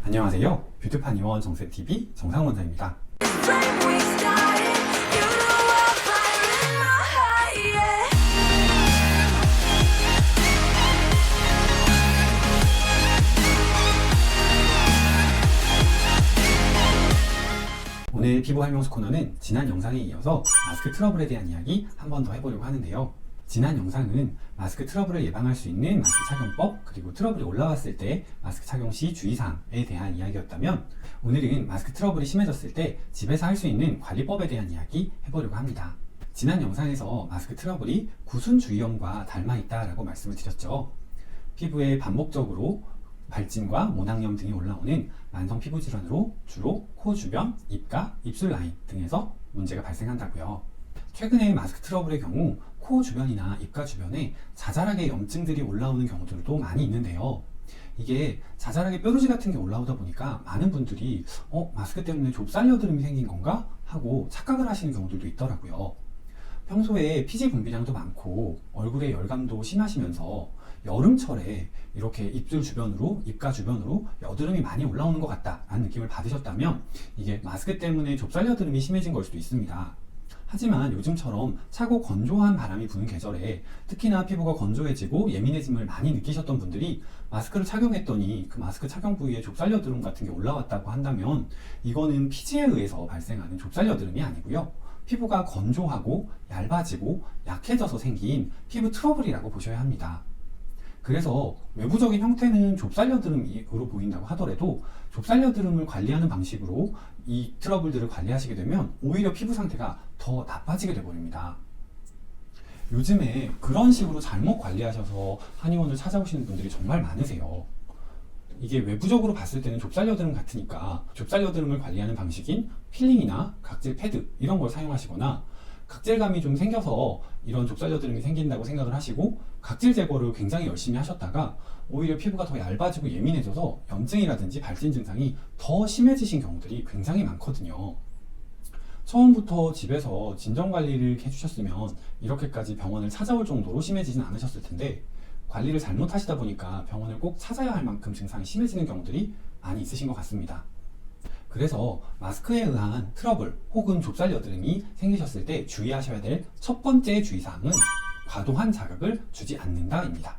안녕하세요. 뷰티판 요원 정세TV 정상원장입니다. 오늘 피부 활용수 코너는 지난 영상에 이어서 마스크 트러블에 대한 이야기 한 번 더 해보려고 하는데요. 지난 영상은 마스크 트러블을 예방할 수 있는 마스크 착용법, 그리고 트러블이 올라왔을 때 마스크 착용 시 주의사항에 대한 이야기였다면, 오늘은 마스크 트러블이 심해졌을 때 집에서 할 수 있는 관리법에 대한 이야기 해보려고 합니다. 지난 영상에서 마스크 트러블이 구순주의염과 닮아있다라고 말씀을 드렸죠. 피부에 반복적으로 발진과 모낭염 등이 올라오는 만성 피부 질환으로 주로 코 주변, 입가, 입술 라인 등에서 문제가 발생한다고요. 최근에 마스크 트러블의 경우 코 주변이나 입가 주변에 자잘하게 염증들이 올라오는 경우들도 많이 있는데요. 이게 자잘하게 뾰루지 같은 게 올라오다 보니까 많은 분들이 마스크 때문에 좁쌀 여드름이 생긴 건가? 하고 착각을 하시는 경우들도 있더라고요. 평소에 피지 분비량도 많고 얼굴에 열감도 심하시면서 여름철에 이렇게 입술 주변으로, 입가 주변으로 여드름이 많이 올라오는 것 같다라는 느낌을 받으셨다면 이게 마스크 때문에 좁쌀 여드름이 심해진 걸 수도 있습니다. 하지만 요즘처럼 차고 건조한 바람이 부는 계절에 특히나 피부가 건조해지고 예민해짐을 많이 느끼셨던 분들이 마스크를 착용했더니 그 마스크 착용 부위에 좁쌀 여드름 같은 게 올라왔다고 한다면 이거는 피지에 의해서 발생하는 좁쌀 여드름이 아니고요. 피부가 건조하고 얇아지고 약해져서 생긴 피부 트러블이라고 보셔야 합니다. 그래서 외부적인 형태는 좁쌀 여드름으로 보인다고 하더라도 좁쌀 여드름을 관리하는 방식으로 이 트러블들을 관리하시게 되면 오히려 피부 상태가 더 나빠지게 되버립니다. 요즘에 그런 식으로 잘못 관리하셔서 한의원을 찾아오시는 분들이 정말 많으세요. 이게 외부적으로 봤을 때는 좁쌀 여드름 같으니까 좁쌀 여드름을 관리하는 방식인 필링이나 각질 패드 이런 걸 사용하시거나, 각질감이 좀 생겨서 이런 좁쌀 여드름이 생긴다고 생각을 하시고 각질 제거를 굉장히 열심히 하셨다가 오히려 피부가 더 얇아지고 예민해져서 염증이라든지 발진 증상이 더 심해지신 경우들이 굉장히 많거든요. 처음부터 집에서 진정 관리를 해주셨으면 이렇게까지 병원을 찾아올 정도로 심해지진 않으셨을 텐데, 관리를 잘못하시다 보니까 병원을 꼭 찾아야 할 만큼 증상이 심해지는 경우들이 많이 있으신 것 같습니다. 그래서 마스크에 의한 트러블 혹은 좁쌀 여드름이 생기셨을 때 주의하셔야 될 첫 번째 주의사항은 과도한 자극을 주지 않는다입니다.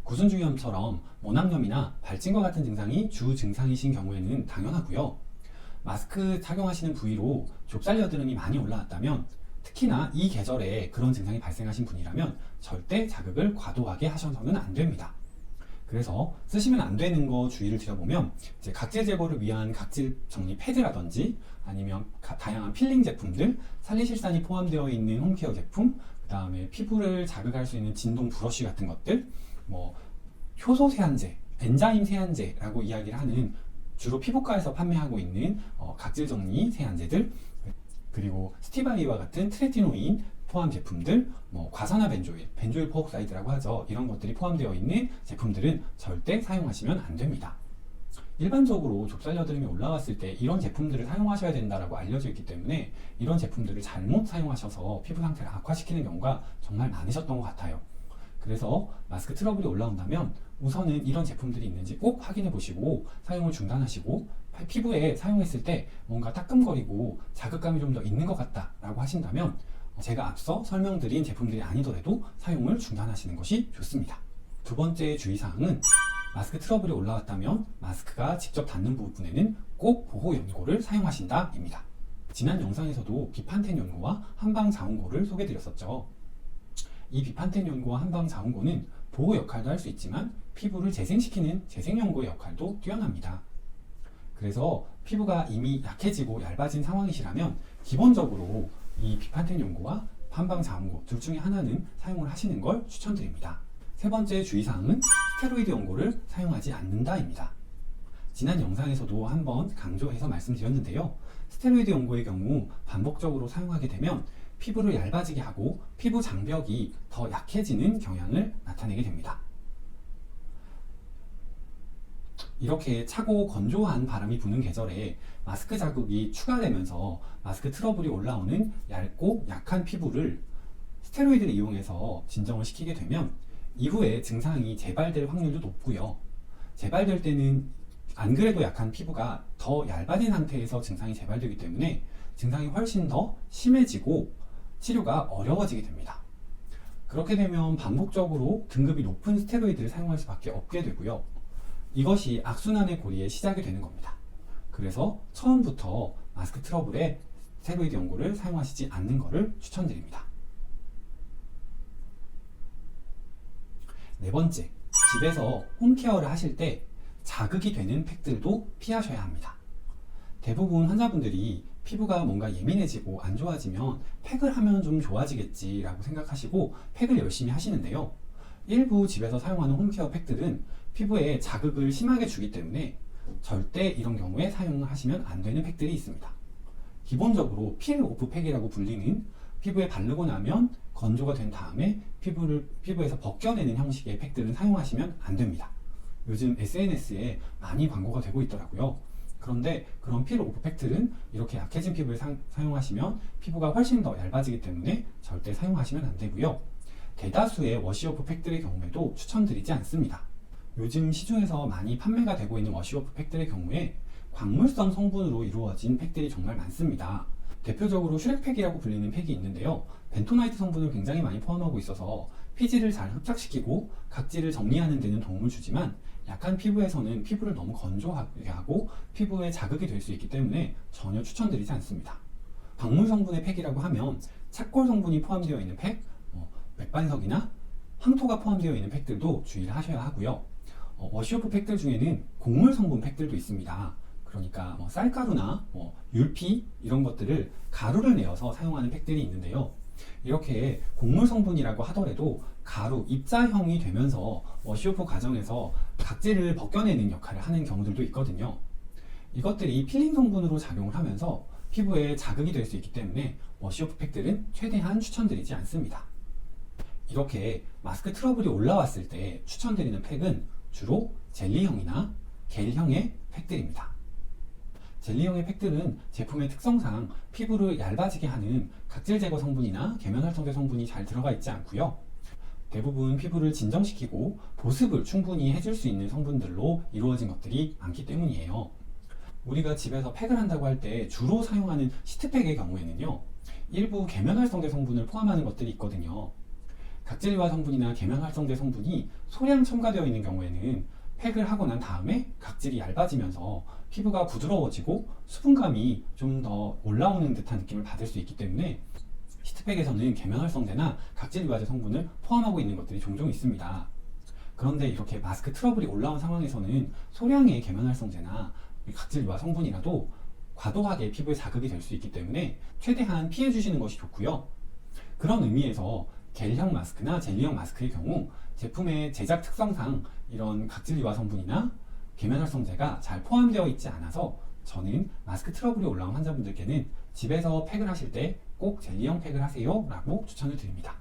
구순주의염처럼 모낭염이나 발진과 같은 증상이 주 증상이신 경우에는 당연하고요. 마스크 착용하시는 부위로 좁쌀 여드름이 많이 올라왔다면, 특히나 이 계절에 그런 증상이 발생하신 분이라면 절대 자극을 과도하게 하셔서는 안 됩니다. 그래서 쓰시면 안 되는 거 주의를 드려보면, 이제 각질 제거를 위한 각질 정리 패드라든지 아니면 다양한 필링 제품들, 살리실산이 포함되어 있는 홈케어 제품, 그 다음에 피부를 자극할 수 있는 진동 브러쉬 같은 것들, 효소 세안제, 엔자임 세안제라고 이야기를 하는 주로 피부과에서 판매하고 있는 각질 정리 세안제들, 그리고 스티바이와 같은 트레티노인 포함 제품들, 과산화 벤조일 퍼옥사이드라고 하죠. 이런 것들이 포함되어 있는 제품들은 절대 사용하시면 안 됩니다. 일반적으로 좁쌀 여드름이 올라왔을 때 이런 제품들을 사용하셔야 된다라고 알려져 있기 때문에 이런 제품들을 잘못 사용하셔서 피부 상태를 악화시키는 경우가 정말 많으셨던 것 같아요. 그래서 마스크 트러블이 올라온다면 우선은 이런 제품들이 있는지 꼭 확인해 보시고 사용을 중단하시고, 피부에 사용했을 때 뭔가 따끔거리고 자극감이 좀 더 있는 것 같다라고 하신다면 제가 앞서 설명드린 제품들이 아니더라도 사용을 중단하시는 것이 좋습니다. 두 번째 주의사항은 마스크 트러블이 올라왔다면 마스크가 직접 닿는 부분에는 꼭 보호 연고를 사용하신다입니다. 지난 영상에서도 비판텐 연고와 한방 자운고를 소개드렸었죠. 이 비판텐 연고와 한방 자운고는 보호 역할도 할 수 있지만 피부를 재생시키는 재생연고의 역할도 뛰어납니다. 그래서 피부가 이미 약해지고 얇아진 상황이시라면 기본적으로 이 비판텐 연고와 한방 자운고 둘 중에 하나는 사용을 하시는 걸 추천드립니다. 세 번째 주의사항은 스테로이드 연고를 사용하지 않는다입니다. 지난 영상에서도 한번 강조해서 말씀드렸는데요. 스테로이드 연고의 경우 반복적으로 사용하게 되면 피부를 얇아지게 하고 피부 장벽이 더 약해지는 경향을 나타내게 됩니다. 이렇게 차고 건조한 바람이 부는 계절에 마스크 자극이 추가되면서 마스크 트러블이 올라오는 얇고 약한 피부를 스테로이드를 이용해서 진정을 시키게 되면 이후에 증상이 재발될 확률도 높고요. 재발될 때는 안 그래도 약한 피부가 더 얇아진 상태에서 증상이 재발되기 때문에 증상이 훨씬 더 심해지고 치료가 어려워지게 됩니다. 그렇게 되면 반복적으로 등급이 높은 스테로이드를 사용할 수밖에 없게 되고요. 이것이 악순환의 고리의 시작이 되는 겁니다. 그래서 처음부터 마스크 트러블에 스테로이드 연고를 사용하시지 않는 것을 추천드립니다. 네 번째, 집에서 홈케어를 하실 때 자극이 되는 팩들도 피하셔야 합니다. 대부분 환자분들이 피부가 뭔가 예민해지고 안 좋아지면 팩을 하면 좀 좋아지겠지 라고 생각하시고 팩을 열심히 하시는데요. 일부 집에서 사용하는 홈케어 팩들은 피부에 자극을 심하게 주기 때문에 절대 이런 경우에 사용하시면 안 되는 팩들이 있습니다. 기본적으로 필 오프 팩이라고 불리는 피부에 바르고 나면 건조가 된 다음에 피부에서 벗겨내는 형식의 팩들은 사용하시면 안 됩니다. 요즘 SNS에 많이 광고가 되고 있더라고요. 그런데 그런 필 오프 팩들은 이렇게 약해진 피부에 사용하시면 피부가 훨씬 더 얇아지기 때문에 절대 사용하시면 안 되고요. 대다수의 워시오프 팩들의 경우에도 추천드리지 않습니다. 요즘 시중에서 많이 판매가 되고 있는 워시오프 팩들의 경우에 광물성 성분으로 이루어진 팩들이 정말 많습니다. 대표적으로 슈렉팩이라고 불리는 팩이 있는데요. 벤토나이트 성분을 굉장히 많이 포함하고 있어서 피지를 잘 흡착시키고 각질을 정리하는 데는 도움을 주지만 약한 피부에서는 피부를 너무 건조하게 하고 피부에 자극이 될 수 있기 때문에 전혀 추천드리지 않습니다. 광물 성분의 팩이라고 하면 착골 성분이 포함되어 있는 팩, 맥반석이나 황토가 포함되어 있는 팩들도 주의를 하셔야 하고요. 워시오프 팩들 중에는 곡물 성분 팩들도 있습니다. 그러니까 쌀가루나 율피 이런 것들을 가루를 내어서 사용하는 팩들이 있는데요. 이렇게 곡물 성분이라고 하더라도 가루, 입자형이 되면서 워시오프 과정에서 각질을 벗겨내는 역할을 하는 경우들도 있거든요. 이것들이 필링 성분으로 작용을 하면서 피부에 자극이 될 수 있기 때문에 워시오프 팩들은 최대한 추천드리지 않습니다. 이렇게 마스크 트러블이 올라왔을 때 추천드리는 팩은 주로 젤리형이나 겔형의 팩들입니다. 젤리형의 팩들은 제품의 특성상 피부를 얇아지게 하는 각질 제거 성분이나 계면활성제 성분이 잘 들어가 있지 않고요. 대부분 피부를 진정시키고 보습을 충분히 해줄 수 있는 성분들로 이루어진 것들이 많기 때문이에요. 우리가 집에서 팩을 한다고 할 때 주로 사용하는 시트팩의 경우에는요, 일부 계면활성제 성분을 포함하는 것들이 있거든요. 각질유화 성분이나 계면활성제 성분이 소량 첨가되어 있는 경우에는 팩을 하고 난 다음에 각질이 얇아지면서 피부가 부드러워지고 수분감이 좀 더 올라오는 듯한 느낌을 받을 수 있기 때문에 시트팩에서는 계면활성제나 각질유화제 성분을 포함하고 있는 것들이 종종 있습니다. 그런데 이렇게 마스크 트러블이 올라온 상황에서는 소량의 계면활성제나 각질유화 성분이라도 과도하게 피부에 자극이 될 수 있기 때문에 최대한 피해 주시는 것이 좋고요. 그런 의미에서 겔형 마스크나 젤리형 마스크의 경우 제품의 제작 특성상 이런 각질유화 성분이나 계면활성제가 잘 포함되어 있지 않아서 저는 마스크 트러블이 올라온 환자분들께는 집에서 팩을 하실 때 꼭 젤리형 팩을 하세요 라고 추천을 드립니다.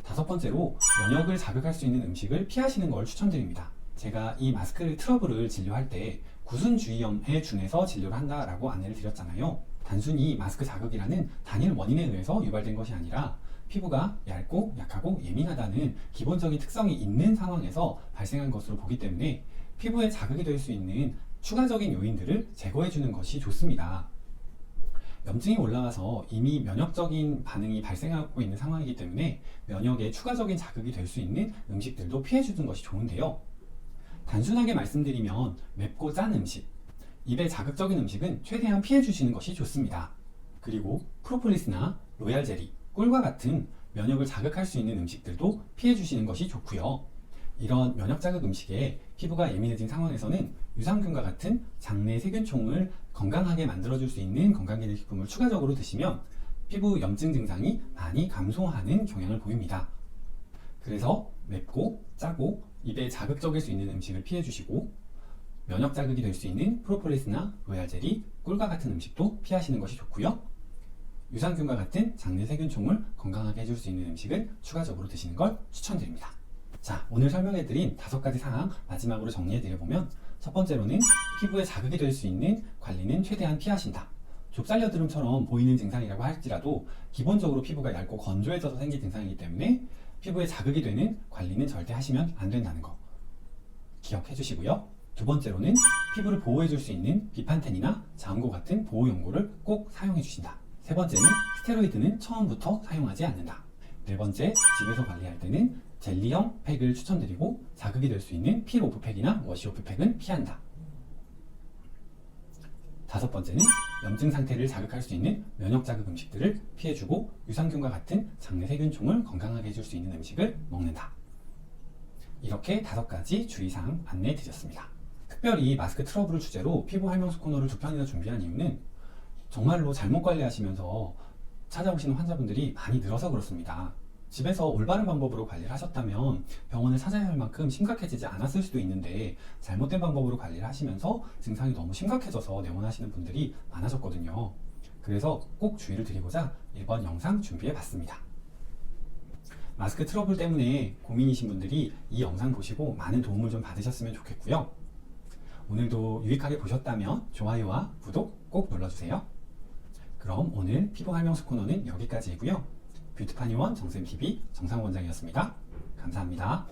다섯 번째로 면역을 자극할 수 있는 음식을 피하시는 걸 추천드립니다. 제가 이 마스크 트러블을 진료할 때 구순주의염에 준해서 진료를 한다라고 안내를 드렸잖아요. 단순히 마스크 자극이라는 단일 원인에 의해서 유발된 것이 아니라 피부가 얇고 약하고 예민하다는 기본적인 특성이 있는 상황에서 발생한 것으로 보기 때문에 피부에 자극이 될 수 있는 추가적인 요인들을 제거해 주는 것이 좋습니다. 염증이 올라와서 이미 면역적인 반응이 발생하고 있는 상황이기 때문에 면역에 추가적인 자극이 될 수 있는 음식들도 피해 주는 것이 좋은데요. 단순하게 말씀드리면 맵고 짠 음식, 입에 자극적인 음식은 최대한 피해 주시는 것이 좋습니다. 그리고 프로폴리스나 로얄 젤리, 꿀과 같은 면역을 자극할 수 있는 음식들도 피해 주시는 것이 좋고요. 이런 면역 자극 음식에 피부가 예민해진 상황에서는 유산균과 같은 장내 세균총을 건강하게 만들어줄 수 있는 건강기능식품을 추가적으로 드시면 피부 염증 증상이 많이 감소하는 경향을 보입니다. 그래서 맵고 짜고 입에 자극적일 수 있는 음식을 피해 주시고 면역 자극이 될 수 있는 프로폴리스나 로얄 젤리, 꿀과 같은 음식도 피하시는 것이 좋고요. 유산균과 같은 장내 세균총을 건강하게 해줄 수 있는 음식을 추가적으로 드시는 걸 추천드립니다. 자, 오늘 설명해드린 5가지 사항 마지막으로 정리해드려보면 첫 번째로는 피부에 자극이 될 수 있는 관리는 최대한 피하신다. 좁쌀여드름처럼 보이는 증상이라고 할지라도 기본적으로 피부가 얇고 건조해져서 생긴 증상이기 때문에 피부에 자극이 되는 관리는 절대 하시면 안 된다는 거 기억해 주시고요. 두 번째로는 피부를 보호해줄 수 있는 비판텐이나 자음고 같은 보호 연고를 꼭 사용해 주신다. 세 번째는 스테로이드는 처음부터 사용하지 않는다. 네 번째, 집에서 관리할 때는 젤리형 팩을 추천드리고 자극이 될 수 있는 필 오프 팩이나 워시 오프 팩은 피한다. 다섯 번째는 염증 상태를 자극할 수 있는 면역 자극 음식들을 피해주고 유산균과 같은 장내 세균총을 건강하게 해줄 수 있는 음식을 먹는다. 이렇게 5가지 주의사항 안내해 드렸습니다. 특별히 마스크 트러블을 주제로 피부 활명수 코너를 2편이나 준비한 이유는 정말로 잘못 관리하시면서 찾아오시는 환자분들이 많이 늘어서 그렇습니다. 집에서 올바른 방법으로 관리를 하셨다면 병원을 찾아야 할 만큼 심각해지지 않았을 수도 있는데 잘못된 방법으로 관리를 하시면서 증상이 너무 심각해져서 내원하시는 분들이 많아졌거든요. 그래서 꼭 주의를 드리고자 이번 영상 준비해 봤습니다. 마스크 트러블 때문에 고민이신 분들이 이 영상 보시고 많은 도움을 좀 받으셨으면 좋겠고요. 오늘도 유익하게 보셨다면 좋아요와 구독 꼭 눌러주세요. 그럼 오늘 피부 활명수 코너는 여기까지이고요. 뷰티파니원 정쌤TV 정상원장이었습니다. 감사합니다.